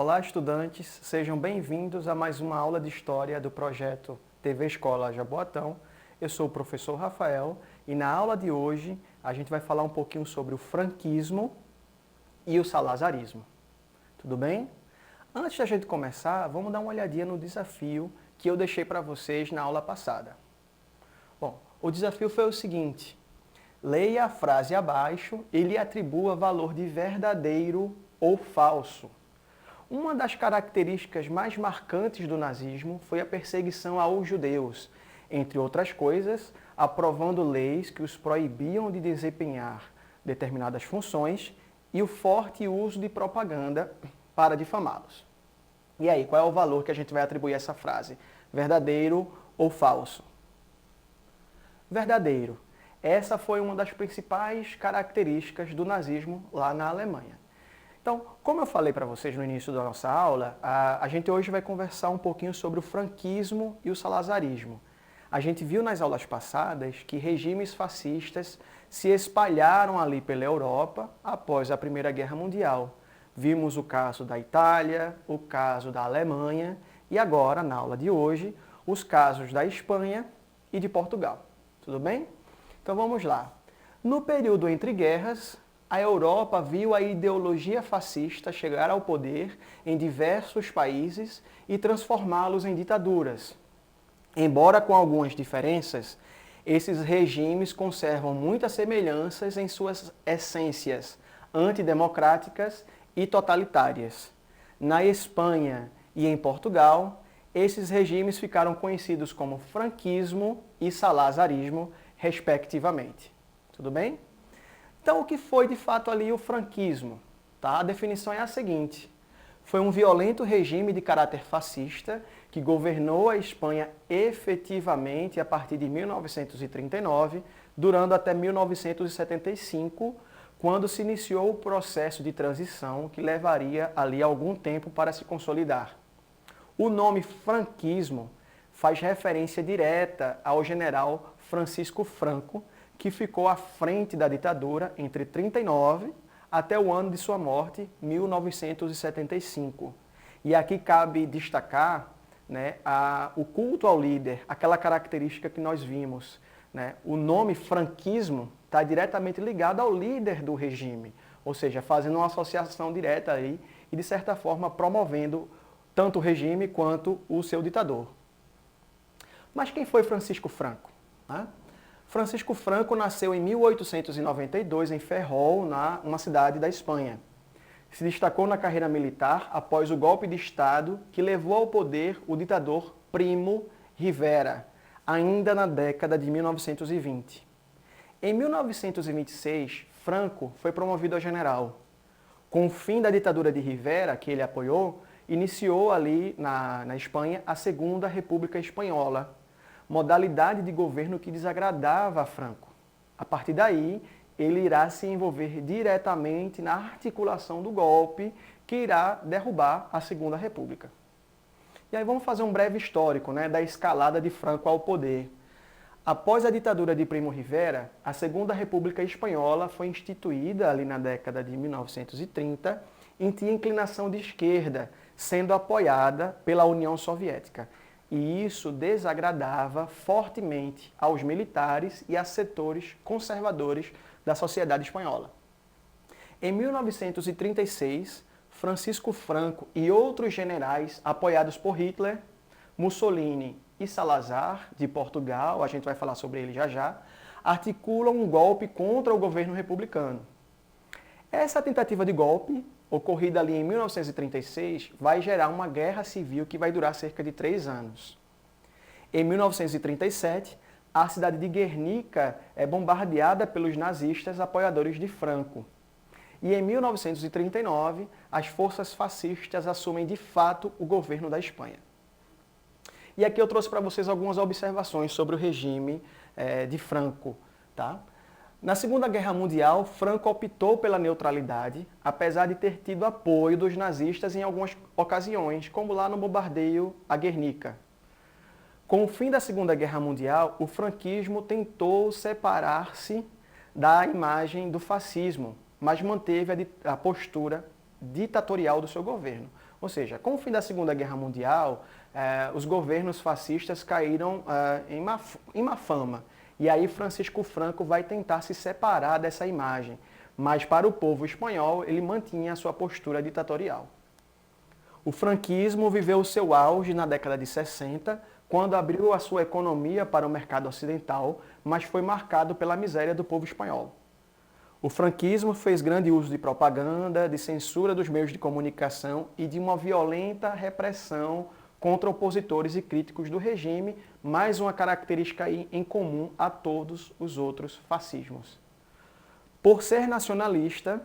Olá, estudantes, sejam bem-vindos a mais uma aula de História do projeto TV Escola Jaboatão. Eu sou o professor Rafael e na aula de hoje a gente vai falar um pouquinho sobre o franquismo e o salazarismo. Tudo bem? Antes da gente começar, vamos dar uma olhadinha no desafio que eu deixei para vocês na aula passada. Bom, o desafio foi o seguinte: leia a frase abaixo e lhe atribua valor de verdadeiro ou falso. Uma das características mais marcantes do nazismo foi a perseguição aos judeus, entre outras coisas, aprovando leis que os proibiam de desempenhar determinadas funções e o forte uso de propaganda para difamá-los. E aí, qual é o valor que a gente vai atribuir a essa frase? Verdadeiro ou falso? Verdadeiro. Essa foi uma das principais características do nazismo lá na Alemanha. Então, como eu falei para vocês no início da nossa aula, a gente hoje vai conversar um pouquinho sobre o franquismo e o salazarismo. A gente viu nas aulas passadas que regimes fascistas se espalharam ali pela Europa após a Primeira Guerra Mundial. Vimos o caso da Itália, o caso da Alemanha e agora, na aula de hoje, os casos da Espanha e de Portugal. Tudo bem? Então vamos lá. No período entre guerras, a Europa viu a ideologia fascista chegar ao poder em diversos países e transformá-los em ditaduras. Embora com algumas diferenças, esses regimes conservam muitas semelhanças em suas essências antidemocráticas e totalitárias. Na Espanha e em Portugal, esses regimes ficaram conhecidos como franquismo e salazarismo, respectivamente. Tudo bem? Então, o que foi de fato ali o franquismo? Tá? A definição é a seguinte: foi um violento regime de caráter fascista que governou a Espanha efetivamente a partir de 1939, durando até 1975, quando se iniciou o processo de transição que levaria ali algum tempo para se consolidar. O nome franquismo faz referência direta ao general Francisco Franco, que ficou à frente da ditadura entre 1939 até o ano de sua morte, 1975. E aqui cabe destacar, né, o culto ao líder, aquela característica que nós vimos. Né? O nome franquismo está diretamente ligado ao líder do regime, ou seja, fazendo uma associação direta aí e, de certa forma, promovendo tanto o regime quanto o seu ditador. Mas quem foi Francisco Franco? Né? Francisco Franco nasceu em 1892 em Ferrol, uma cidade da Espanha. Se destacou na carreira militar após o golpe de Estado que levou ao poder o ditador Primo Rivera, ainda na década de 1920. Em 1926, Franco foi promovido a general. Com o fim da ditadura de Rivera, que ele apoiou, iniciou ali na Espanha a Segunda República Espanhola, modalidade de governo que desagradava a Franco. A partir daí, ele irá se envolver diretamente na articulação do golpe que irá derrubar a Segunda República. E aí vamos fazer um breve histórico, né, da escalada de Franco ao poder. Após a ditadura de Primo Rivera, a Segunda República Espanhola foi instituída ali na década de 1930 e tinha inclinação de esquerda, sendo apoiada pela União Soviética. E isso desagradava fortemente aos militares e a setores conservadores da sociedade espanhola. Em 1936, Francisco Franco e outros generais apoiados por Hitler, Mussolini e Salazar, de Portugal, a gente vai falar sobre ele já já, articulam um golpe contra o governo republicano. Essa tentativa de golpe, ocorrida ali em 1936, vai gerar uma guerra civil que vai durar cerca de 3 anos. Em 1937, a cidade de Guernica é bombardeada pelos nazistas apoiadores de Franco. E em 1939, as forças fascistas assumem de fato o governo da Espanha. E aqui eu trouxe para vocês algumas observações sobre o regime de Franco. Tá? Na Segunda Guerra Mundial, Franco optou pela neutralidade, apesar de ter tido apoio dos nazistas em algumas ocasiões, como lá no bombardeio a Guernica. Com o fim da Segunda Guerra Mundial, o franquismo tentou separar-se da imagem do fascismo, mas manteve a postura ditatorial do seu governo. Ou seja, com o fim da Segunda Guerra Mundial, os governos fascistas caíram em má fama. E aí Francisco Franco vai tentar se separar dessa imagem. Mas para o povo espanhol, ele mantinha a sua postura ditatorial. O franquismo viveu o seu auge na década de 60, quando abriu a sua economia para o mercado ocidental, mas foi marcado pela miséria do povo espanhol. O franquismo fez grande uso de propaganda, de censura dos meios de comunicação e de uma violenta repressão contra opositores e críticos do regime, mais uma característica em comum a todos os outros fascismos. Por ser nacionalista,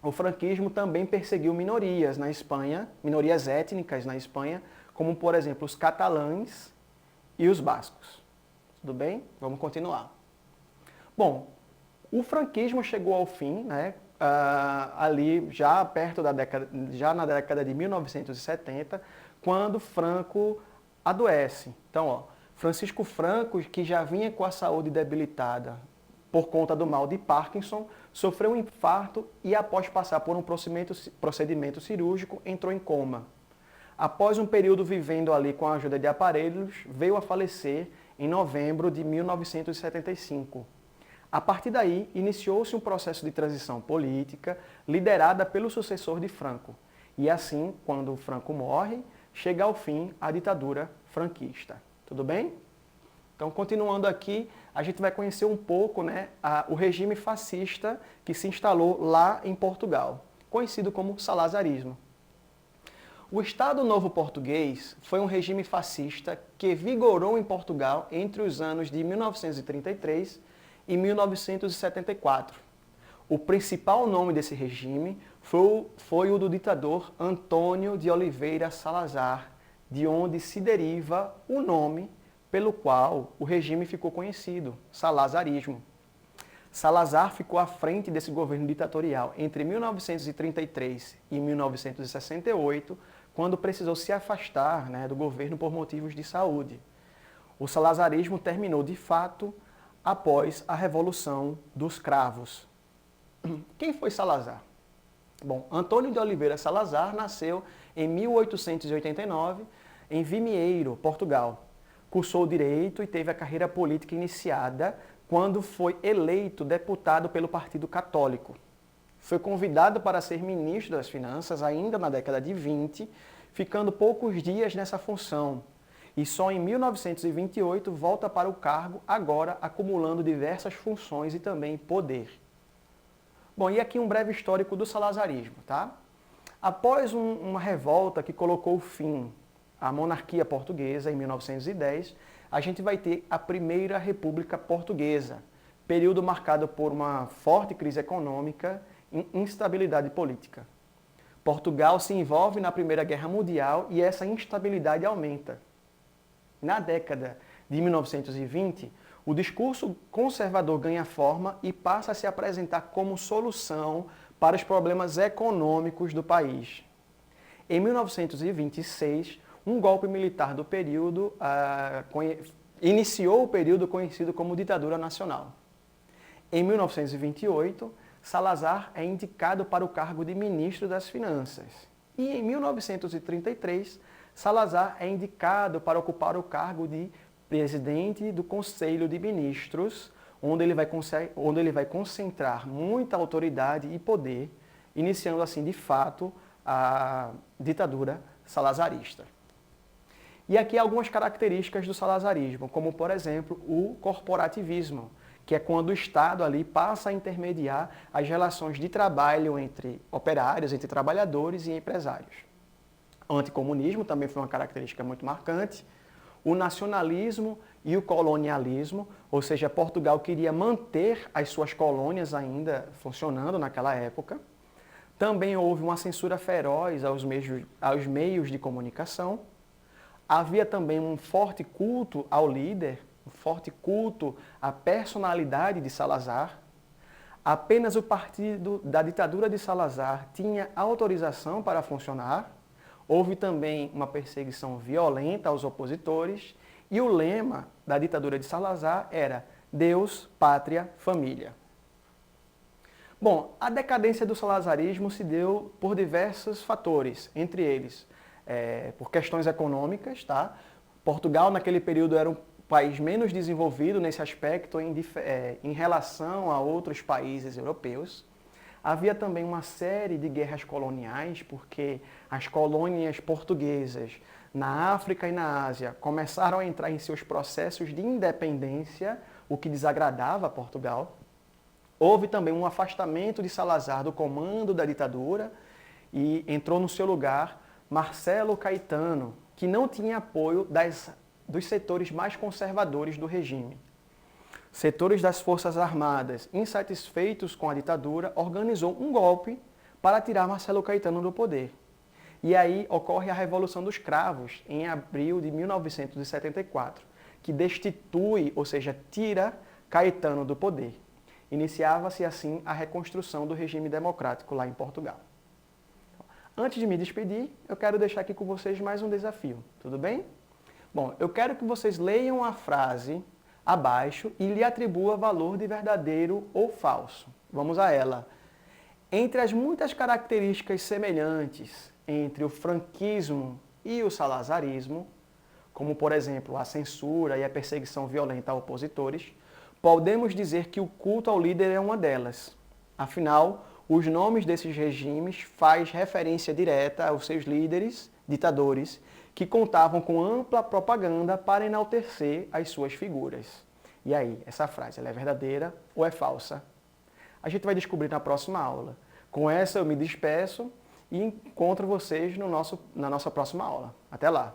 o franquismo também perseguiu minorias na Espanha, minorias étnicas na Espanha, como, por exemplo, os catalães e os bascos. Tudo bem? Vamos continuar. Bom, o franquismo chegou ao fim, né, ali já perto da década, já na década de 1970, quando Franco adoece. Então, ó, Francisco Franco, que já vinha com a saúde debilitada por conta do mal de Parkinson, sofreu um infarto e, após passar por um procedimento cirúrgico, entrou em coma. Após um período vivendo ali com a ajuda de aparelhos, veio a falecer em novembro de 1975. A partir daí, iniciou-se um processo de transição política liderada pelo sucessor de Franco. E assim, quando Franco morre, chega ao fim a ditadura franquista. Tudo bem? Então, continuando aqui, a gente vai conhecer um pouco, né, o regime fascista que se instalou lá em Portugal, conhecido como salazarismo. O Estado Novo Português foi um regime fascista que vigorou em Portugal entre os anos de 1933 e 1974. O principal nome desse regime foi o do ditador Antônio de Oliveira Salazar, de onde se deriva o nome pelo qual o regime ficou conhecido, salazarismo. Salazar ficou à frente desse governo ditatorial entre 1933 e 1968, quando precisou se afastar, né, do governo por motivos de saúde. O salazarismo terminou de fato após a Revolução dos Cravos. Quem foi Salazar? Bom, Antônio de Oliveira Salazar nasceu em 1889 em Vimieiro, Portugal. Cursou Direito e teve a carreira política iniciada quando foi eleito deputado pelo Partido Católico. Foi convidado para ser ministro das Finanças ainda na década de 20, ficando poucos dias nessa função. E só em 1928 volta para o cargo, agora acumulando diversas funções e também poder. Bom, e aqui um breve histórico do salazarismo, tá? Após uma revolta que colocou fim à monarquia portuguesa em 1910, a gente vai ter a Primeira República Portuguesa, período marcado por uma forte crise econômica e instabilidade política. Portugal se envolve na Primeira Guerra Mundial e essa instabilidade aumenta. Na década de 1920, o discurso conservador ganha forma e passa a se apresentar como solução para os problemas econômicos do país. Em 1926, um golpe militar do período iniciou o período conhecido como ditadura nacional. Em 1928, Salazar é indicado para o cargo de ministro das Finanças. E em 1933, Salazar é indicado para ocupar o cargo de presidente do Conselho de Ministros, onde ele vai concentrar muita autoridade e poder, iniciando assim, de fato, a ditadura salazarista. E aqui algumas características do salazarismo, como, por exemplo, o corporativismo, que é quando o Estado ali passa a intermediar as relações de trabalho entre operários, entre trabalhadores e empresários. O anticomunismo também foi uma característica muito marcante. O nacionalismo e o colonialismo, ou seja, Portugal queria manter as suas colônias ainda funcionando naquela época. Também houve uma censura feroz aos meios de comunicação. Havia também um forte culto ao líder, um forte culto à personalidade de Salazar. Apenas o partido da ditadura de Salazar tinha autorização para funcionar. Houve também uma perseguição violenta aos opositores e o lema da ditadura de Salazar era Deus, Pátria, Família. Bom, a decadência do salazarismo se deu por diversos fatores, entre eles, por questões econômicas, tá? Portugal naquele período era um país menos desenvolvido nesse aspecto em relação a outros países europeus. Havia também uma série de guerras coloniais, porque as colônias portuguesas na África e na Ásia começaram a entrar em seus processos de independência, o que desagradava a Portugal. Houve também um afastamento de Salazar do comando da ditadura e entrou no seu lugar Marcelo Caetano, que não tinha apoio dos setores mais conservadores do regime. Setores das Forças Armadas, insatisfeitos com a ditadura, organizou um golpe para tirar Marcelo Caetano do poder. E aí ocorre a Revolução dos Cravos, em abril de 1974, que destitui, ou seja, tira Caetano do poder. Iniciava-se assim a reconstrução do regime democrático lá em Portugal. Antes de me despedir, eu quero deixar aqui com vocês mais um desafio, tudo bem? Bom, eu quero que vocês leiam a frase abaixo e lhe atribua valor de verdadeiro ou falso. Vamos a ela. Entre as muitas características semelhantes entre o franquismo e o salazarismo, como por exemplo a censura e a perseguição violenta a opositores, podemos dizer que o culto ao líder é uma delas. Afinal, os nomes desses regimes faz referência direta aos seus líderes, ditadores, que contavam com ampla propaganda para enaltecer as suas figuras. E aí, essa frase, ela é verdadeira ou é falsa? A gente vai descobrir na próxima aula. Com essa eu me despeço e encontro vocês na nossa próxima aula. Até lá!